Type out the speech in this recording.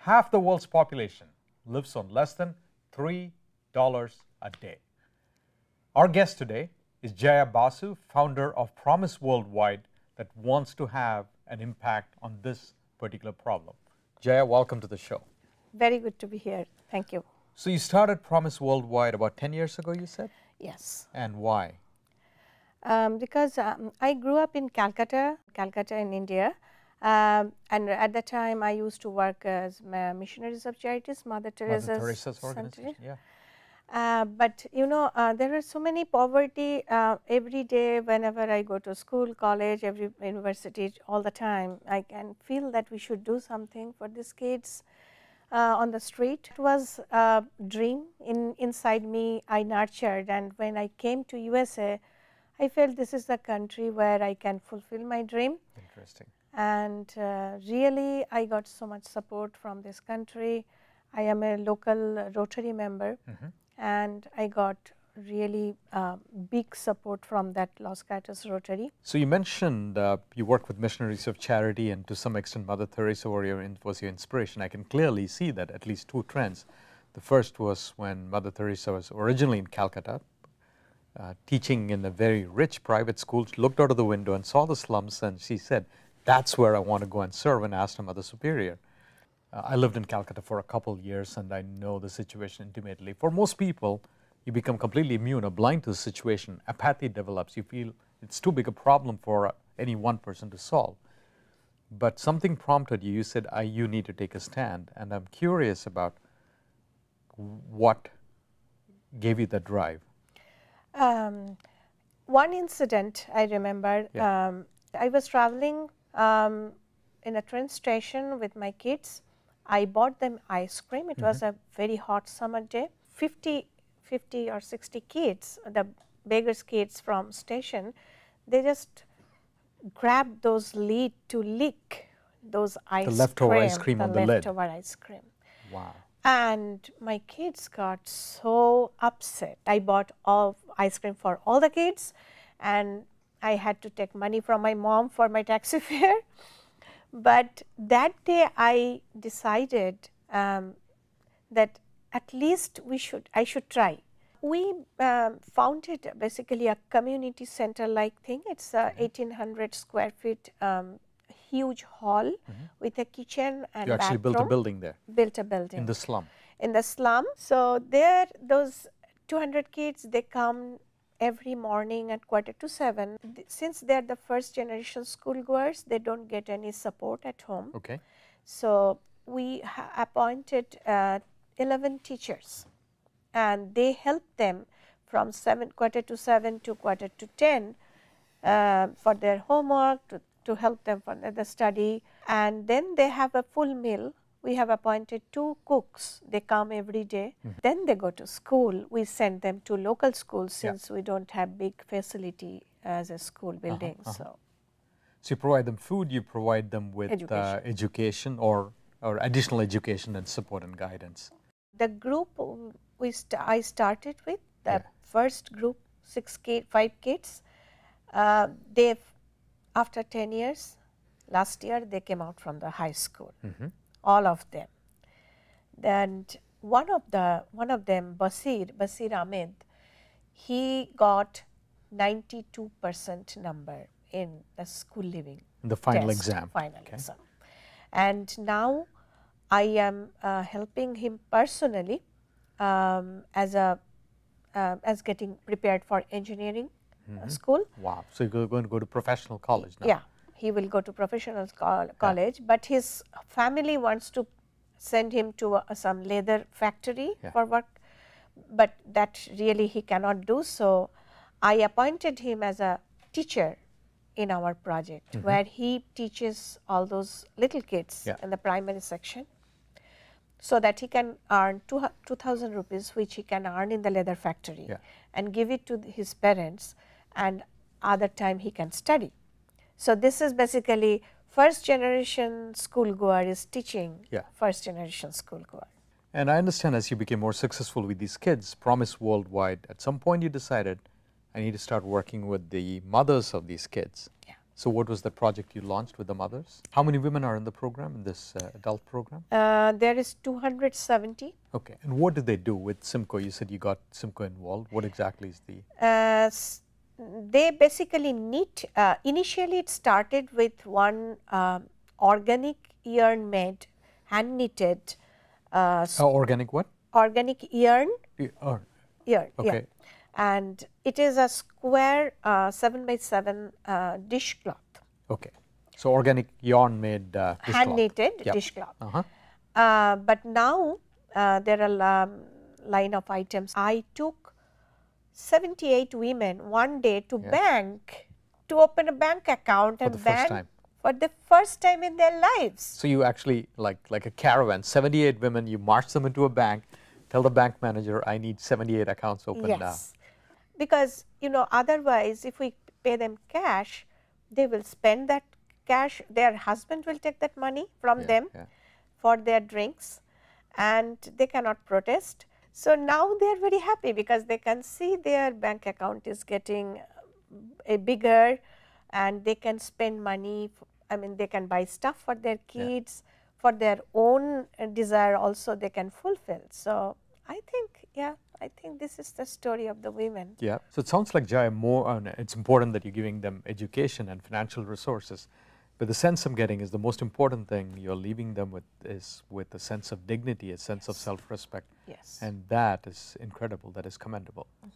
half the world's population lives on less than $3 a day. Our guest today is Jaya Basu, founder of Promise Worldwide, that wants to have an impact on this particular problem. Jaya, welcome to the show. Very good to be here. Thank you. So you started Promise Worldwide about 10 years ago, you said? Yes. And why? Because I grew up in Calcutta in India. And at the time I used to work as Missionaries of Charities, Mother Teresa's organization. Yeah. But you know, there are so many poverty every day. Whenever I go to school, college, every university, all the time, I can feel that we should do something for these kids on the street. It was a dream inside me. I nurtured, and when I came to USA, I felt this is the country where I can fulfill my dream. Interesting. And really, I got so much support from this country. I am a local Rotary member. And I got really big support from that Los Gatos Rotary. So you mentioned you work with Missionaries of Charity, and to some extent Mother Teresa was your inspiration. I can clearly see that at least two trends. The first was when Mother Teresa was originally in Calcutta, teaching in a very rich private school. She looked out of the window and saw the slums, and she said, that's where I want to go and serve, and asked her Mother Superior. I lived in Calcutta for a couple of years, and I know the situation intimately. For most people, you become completely immune or blind to the situation. Apathy develops. You feel it's too big a problem for any one person to solve. But something prompted you. You said, you need to take a stand. And I'm curious about what gave you the drive. One incident I remember, I was traveling in a train station with my kids. I bought them ice cream. It was a very hot summer day. 50 or 60 kids, the beggars' kids from station, they just grabbed those lid to lick those ice cream. The leftover ice cream on the lid. Leftover ice cream. Wow. And my kids got so upset. I bought all ice cream for all the kids, and I had to take money from my mom for my taxi fare. But that day I decided that at least I should try. We founded basically a community center like thing. It's a 1800 square feet huge hall with a kitchen and you actually bathroom. built a building there? Built a building. In the slum? In the slum. So there, those 200 kids, they come every morning at 6:45. Since they are the first generation schoolgoers, they don't get any support at home. Okay. So we appointed 11 teachers, and they help them from 7:45 to 7:45 for their homework, to help them for the study. And then they have a full meal. We have appointed 2 cooks. They come every day. Then they go to school. We send them to local schools since we don't have big facility as a school building. So you provide them food, you provide them with education or additional education and support and guidance. The group I started with, the first group, 5 kids, after 10 years, last year they came out from the high school. All of them. And one of them, Basir Ahmed, he got 92% number in the school living. The final exam. Final exam. And now I am helping him personally as getting prepared for engineering school. Wow! So you're going to go to professional college now? Yeah. He will go to professional college, but his family wants to send him to some leather factory for work, but that really he cannot do. So I appointed him as a teacher in our project, where he teaches all those little kids in the primary section, so that he can earn 2,000 rupees, which he can earn in the leather factory, and give it to his parents, and other time he can study. So this is basically first generation schoolgoer is teaching first generation schoolgoer. And I understand as you became more successful with these kids, Promise Worldwide, at some point you decided I need to start working with the mothers of these kids. So what was the project you launched with the mothers? How many women are in the program, in this adult program? There is 270. Okay, and what did they do with Simco? You said you got Simco involved. What exactly is the? They basically knit. Initially, it started with one organic yarn made, hand knitted. Organic what? Organic yarn. Yarn. Yarn. Okay. Yeah. And it is a square 7 by 7 dishcloth. Okay. So organic yarn made dishcloth. Hand knitted Yep. dishcloth. Uh-huh. But now there are a line of items. I took 78 women one day to bank, to open a bank account and bank for the first time in their lives. So you actually, like a caravan, 78 women, you march them into a bank, tell the bank manager, I need 78 accounts opened now. Yes, because otherwise if we pay them cash, they will spend that cash, their husband will take that money from them for their drinks and they cannot protest. So now they are very happy because they can see their bank account is getting bigger and they can spend money. I mean, they can buy stuff for their kids, for their own desire also they can fulfill. So I think, I think this is the story of the women. Yeah. So it sounds like, Jaya, it's important that you're giving them education and financial resources. But the sense I'm getting is the most important thing you're leaving them with is with a sense of dignity, a sense of self-respect. Yes. And that is incredible, that is commendable.